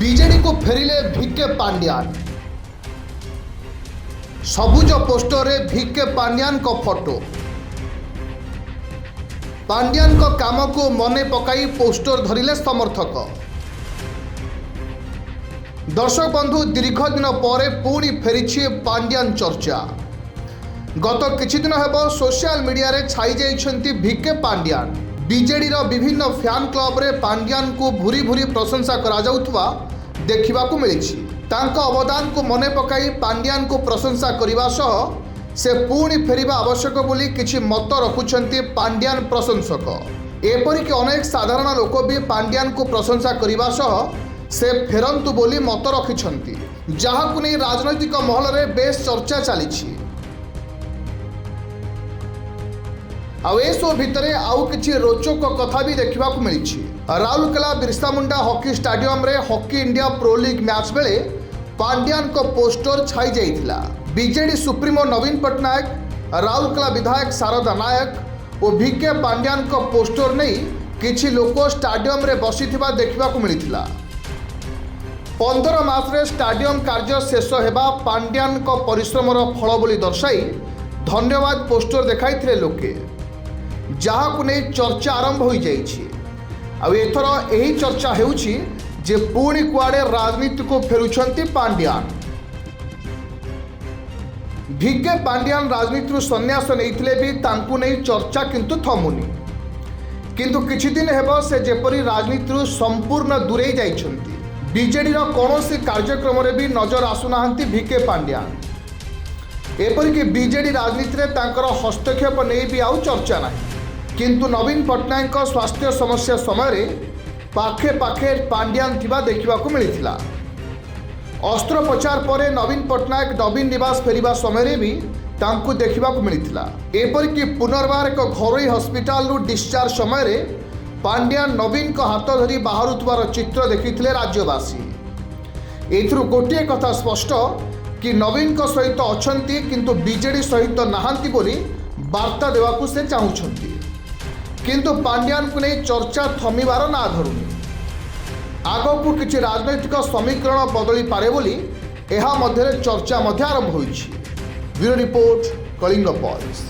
BJD को फेरिले भिके पांड्यान। सबुज poster रे भिके पांड्यान को फोटो। पांड्यान को काम को मने पकाई पोस्टर धरिले समर्थक। दर्शक बंधु दीर्घ दिन पर पुणी फेरी पांड्यान चर्चा। गत किछि दिन हेबो सोशल मीडिया रे छाई जाइछंती भिके पांड्यान। बीजेडी रो विभिन्न फैन क्लब रे पांड्यान को भूरी भूरी प्रशंसा करा जाउथवा देखिबा को मिलिछि। तांका अवदान को मने पकाई पांड्यान को प्रशंसा करिबा सह से पुणी फेरिबा आवश्यक बोली किछि मत रखुछंती पांड्यान प्रशंसक। एपरिक अनेक साधारण लोक भी पांड्यान को प्रशंसा करिबा सह से फेरंतु बोली मत रखिछंती, जहाकु नै राजनैतिक महल रे बेस चर्चा चलीछि। आउ ए शो भितरे आउ किछि रोचक कथा भी देखा मिली। राउरकेला बिरसा मुंडा हॉकी स्टाडियम रे hockey India pro league match बेले पांड्यान को पोस्टर छाई जाइथिला। बीजेडी सुप्रीमो नवीन पट्टनायक, राउरकेला विधायक शारदा नायक और भिके पांड्यान को पोस्टर नहीं किछि लोक स्टाडियम रे बसिथिबा देखा मिलिथिला। 15 मास रे स्टाडियम कार्य शेष हेबा पांड्यान को परिश्रमर फल बोली दर्शाई धन्यवाद पोस्टर देखाइथिले लोके, जहाकु नै चर्चा आरंभ हो जाइछि। आउ एथर एही चर्चा हेउछि जे पुणी कुआडे राजनीति को फेरुछंती पांड्यान। भिके पांड्यान राजनीति संन्यास नैथिले भी तांकु नै चर्चा किंतु थमुनी। किंतु किछि दिन हेबो से जेपरि राजनीति संपूर्ण दूरे जाइछंती। बीजेडी रो कोनोसी कार्यक्रम रे भी नजर आसुनाहंती भिके पांड्यान। एपरिक बीजेडी राजनीति रे तांकर हस्तक्षेप नै भी आउ चर्चा नाही। किंतु नवीन पट्टनायक स्वास्थ्य समस्या समय पाखे पाखे पांड्यान थिबा देखा मिलता। अस्त्रोपचार पर नवीन पट्टनायक नवीन निवास फेरिबा समय भी तांकु देखा मिलता। एपरिक पुनर्बार एक घरोई हस्पिटाल डिस्चार्ज समय पांड्यान नवीन को हाथ धरी बाहरुथबार चित्र देखिथिले राज्यवासी। एथुरु गोटे कथा स्पष्ट कि नवीन को सहित अछंती किंतु बीजेडी सहित नाहांती बोली वार्ता देवाकू से चाहुछंती। किंतु पांड्यान को नहीं चर्चा थमिबार ना धरुनी। आगकू किछि राजनैतिक समीकरण बदली पारे बोली एहा मध्यरे चर्चा मध्य आरंभ होइछि। Bureau report, Kalinga points.